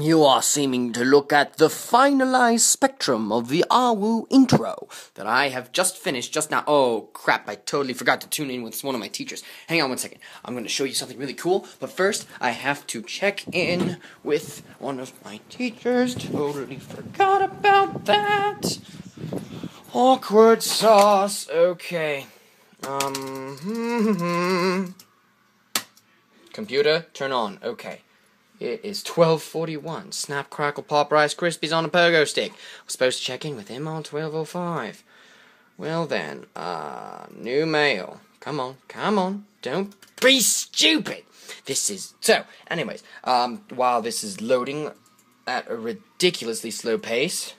You are seeming to look at the finalized spectrum of the AWU intro that I have just finished just now. Oh, crap, I totally forgot to tune in with one of my teachers. Hang on one second. I'm going to show you something really cool, but first I have to check in with one of my teachers. Totally forgot about that. Awkward sauce. Okay. Computer, turn on. Okay. It is 12:41. Snap, crackle, pop, Rice Krispies on a pogo stick. I'm supposed to check in with him on 12:05. Well then, new mail. Come on. Don't be stupid. Anyways, while this is loading at a ridiculously slow pace,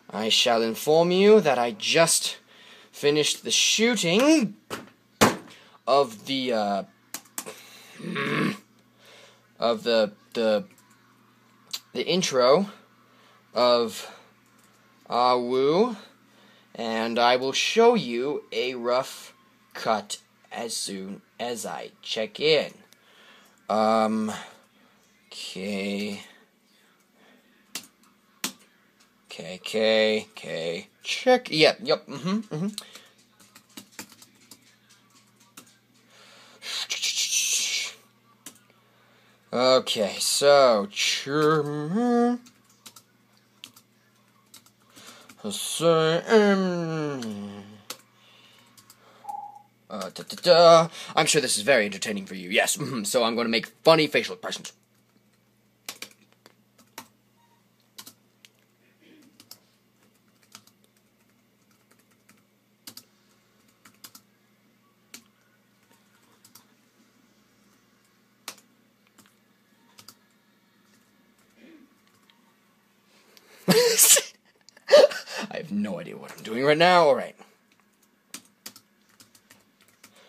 I shall inform you that I just finished the shooting of the intro of AWU, and I will show you a rough cut as soon as I check in. Okay, check, yep, Okay, so, I'm sure this is very entertaining for you. Yes, so I'm going to make funny facial expressions. I have no idea what I'm doing right now. Alright.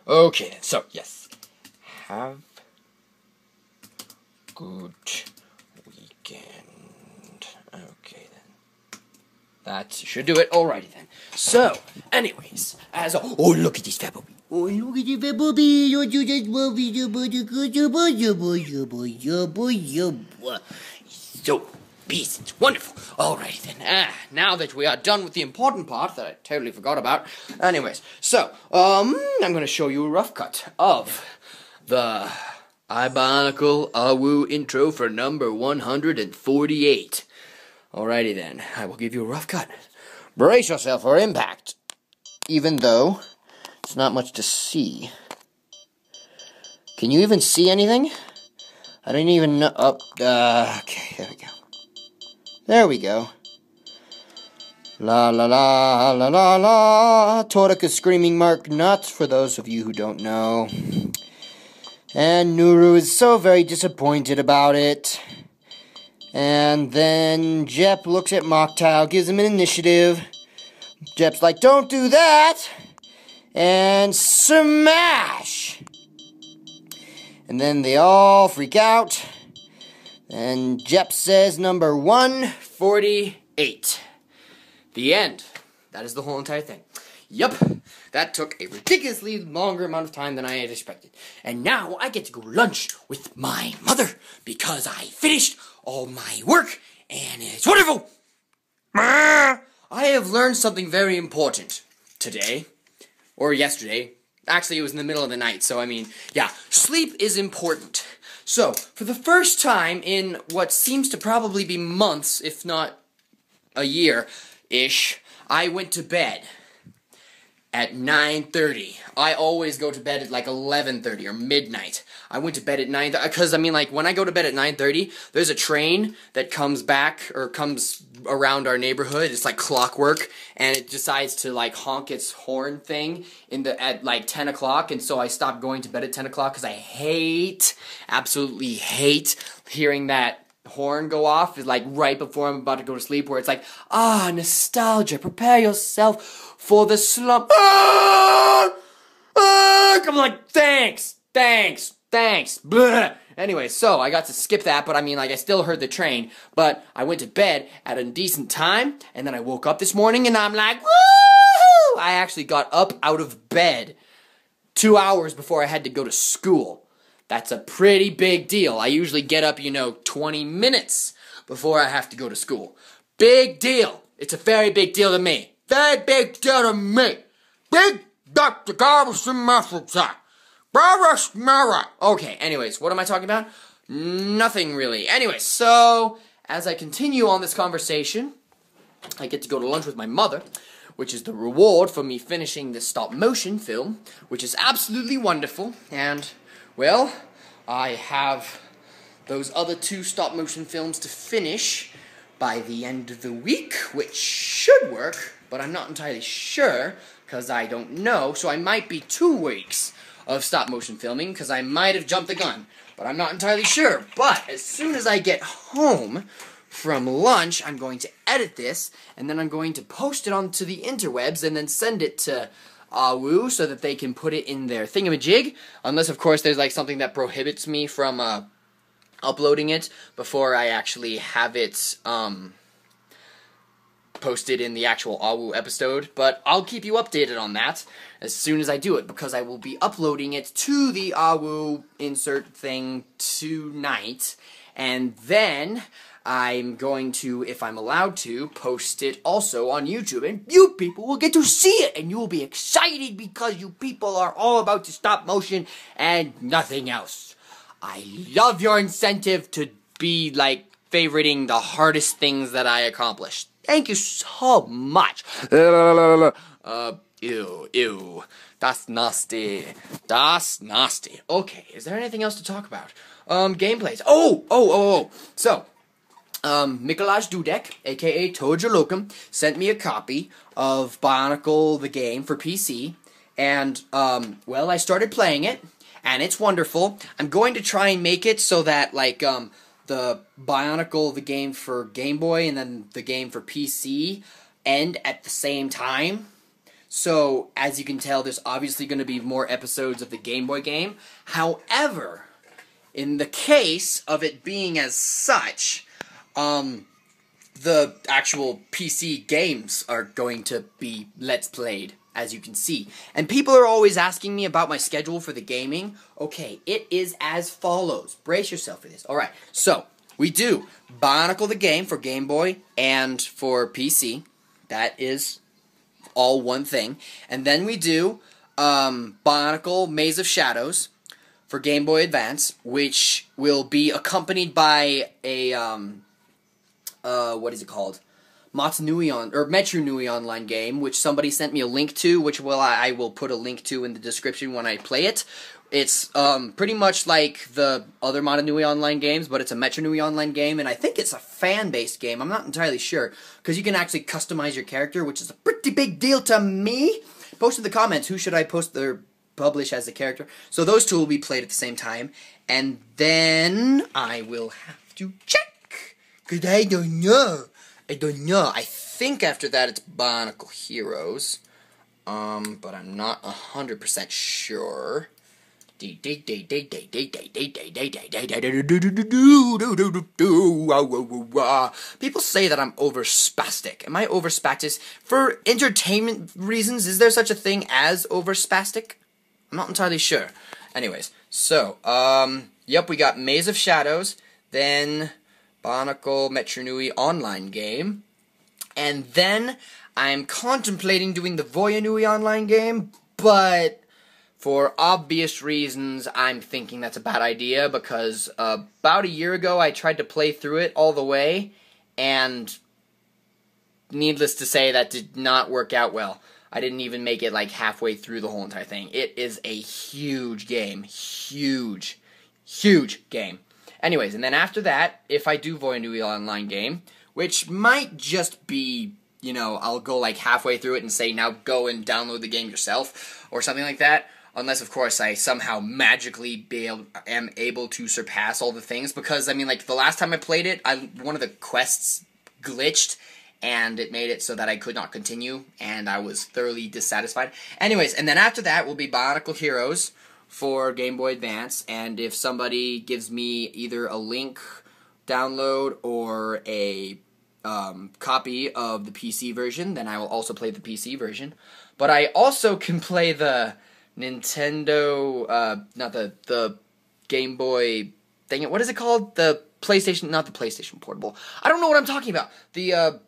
Okay then, so, yes. Have good weekend. Okay then. That should do it. Alrighty then. So, anyways, oh, look at this fat puppy. Oh, look at this fat puppy. So, peace. It's wonderful. Alrighty then. Now that we are done with the important part that I totally forgot about. Anyways, so, I'm going to show you a rough cut of the iBIONICLE AWU intro for number 148. Alrighty then. I will give you a rough cut. Brace yourself for impact. Even though it's not much to see. Can you even see anything? I don't even know. Okay, there we go. There we go. La la la la la la. Tortic is screaming Mark nuts for those of you who don't know. And Nuru is so very disappointed about it. And then Jep looks at Mocktail, gives him an initiative. Jep's like, don't do that! And smash! And then they all freak out. And Jep says number 148. The end. That is the whole entire thing. Yup. That took a ridiculously longer amount of time than I had expected. And now I get to go lunch with my mother because I finished all my work and it's wonderful. I have learned something very important today. Or yesterday. Actually, it was in the middle of the night, so I mean, yeah. Sleep is important. So, for the first time in what seems to probably be months, if not a year-ish, I went to bed at 9:30. I always go to bed at like 11:30 or midnight. I went to bed at 9:30 because I mean, like, when I go to bed at 9:30, there's a train that comes back or comes around our neighborhood. It's like clockwork, and it decides to like honk its horn thing at like 10 o'clock. And so I stopped going to bed at 10 o'clock because I absolutely hate hearing that horn go off. It's like right before I'm about to go to sleep, where it's like, nostalgia, prepare yourself for the slump. I'm like, thanks. Blah. Anyway, so I got to skip that, but I mean, like, I still heard the train, but I went to bed at a decent time, and then I woke up this morning, and I'm like, woo! I actually got up out of bed 2 hours before I had to go to school. That's a pretty big deal. I usually get up, 20 minutes before I have to go to school. Big deal. It's a very big deal to me. Very big deal to me. Big Dr. Garbus and Mufflesa. Okay, anyways, what am I talking about? Nothing really. Anyways, so as I continue on this conversation, I get to go to lunch with my mother, which is the reward for me finishing this stop-motion film, which is absolutely wonderful. And, well, I have those other 2 stop-motion films to finish by the end of the week, which should work, but I'm not entirely sure, because I don't know, so I might be 2 weeks of stop-motion filming, because I might have jumped the gun, but I'm not entirely sure. But as soon as I get home from lunch, I'm going to edit this, and then I'm going to post it onto the interwebs, and then send it to Awoo so that they can put it in their thingamajig, unless, of course, there's like something that prohibits me from uploading it before I actually have it posted in the actual Awoo episode, but I'll keep you updated on that as soon as I do it, because I will be uploading it to the Awoo insert thing tonight, and then I'm going to, if I'm allowed to, post it also on YouTube, and you people will get to see it, and you will be excited because you people are all about to stop motion and nothing else. I love your incentive to be, like, favoriting the hardest things that I accomplished. Thank you so much. Ew. That's nasty. That's nasty. Okay, is there anything else to talk about? Gameplays. So, Mikolaj Dudek, aka Tojalocum, sent me a copy of Bionicle the game for PC, and, well, I started playing it, and it's wonderful. I'm going to try and make it so that, like, the Bionicle, the game for Game Boy, and then the game for PC end at the same time. So, as you can tell, there's obviously going to be more episodes of the Game Boy game. However, in the case of it being as such, the actual PC games are going to be Let's Played, as you can see. And people are always asking me about my schedule for the gaming. Okay, it is as follows. Brace yourself for this. Alright, so, we do Bionicle the game for Game Boy and for PC. That is all one thing. And then we do Bionicle Maze of Shadows for Game Boy Advance, which will be accompanied by a, what is it called? Metro Nui Online game, which somebody sent me a link to, which I will put a link to in the description when I play it. It's pretty much like the other Mata Nui Online games, but it's a Metro Nui Online game, and I think it's a fan-based game. I'm not entirely sure, because you can actually customize your character, which is a pretty big deal to me. Post in the comments, who should I publish as a character? So those 2 will be played at the same time, and then I will have to check, because I don't know. I think after that it's Bionicle Heroes, but I'm not 100% sure. People say that I'm overspastic. Am I overspastic? For entertainment reasons, is there such a thing as overspastic? I'm not entirely sure. Anyways, so, yep, we got Maze of Shadows, then Bionicle Metro Nui Online game, and then I'm contemplating doing the Voya Nui Online game, but for obvious reasons, I'm thinking that's a bad idea, because about a year ago I tried to play through it all the way, and needless to say, that did not work out well. I didn't even make it like halfway through the whole entire thing. It is a huge game. Huge game. Anyways, and then after that, if I do Voya Nui Online game, which might just be, you know, I'll go like halfway through it and say, now go and download the game yourself, or something like that. Unless, of course, I somehow magically am able to surpass all the things. Because, I mean, like, the last time I played it, one of the quests glitched, and it made it so that I could not continue, and I was thoroughly dissatisfied. Anyways, and then after that will be Bionicle Heroes for Game Boy Advance, and if somebody gives me either a link download or a copy of the PC version, then I will also play the PC version. But I also can play the Nintendo, not the Game Boy, dang it, what is it called? The PlayStation, not the PlayStation Portable. I don't know what I'm talking about. The,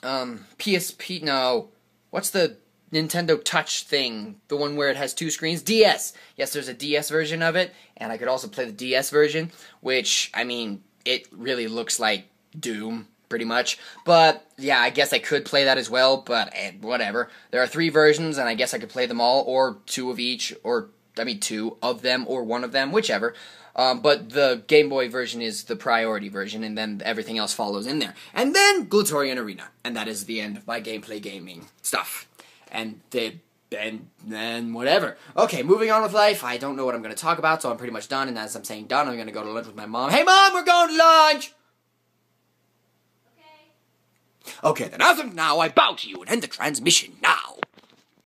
PSP, no. What's the Nintendo Touch thing? The one where it has 2 screens? DS! Yes, there's a DS version of it, and I could also play the DS version, which, I mean, it really looks like Doom, pretty much. But, yeah, I guess I could play that as well, but whatever. There are 3 versions, and I guess I could play them all, or 2 of each, or, I mean, 2 of them, or 1 of them, whichever. But the Game Boy version is the priority version, and then everything else follows in there. And then Gladiatorian Arena, and that is the end of my gameplay gaming stuff. And then whatever. Okay, moving on with life. I don't know what I'm going to talk about, so I'm pretty much done. And as I'm saying done, I'm going to go to lunch with my mom. Hey, Mom, we're going to lunch! Okay, then as of now, I bow to you and end the transmission now.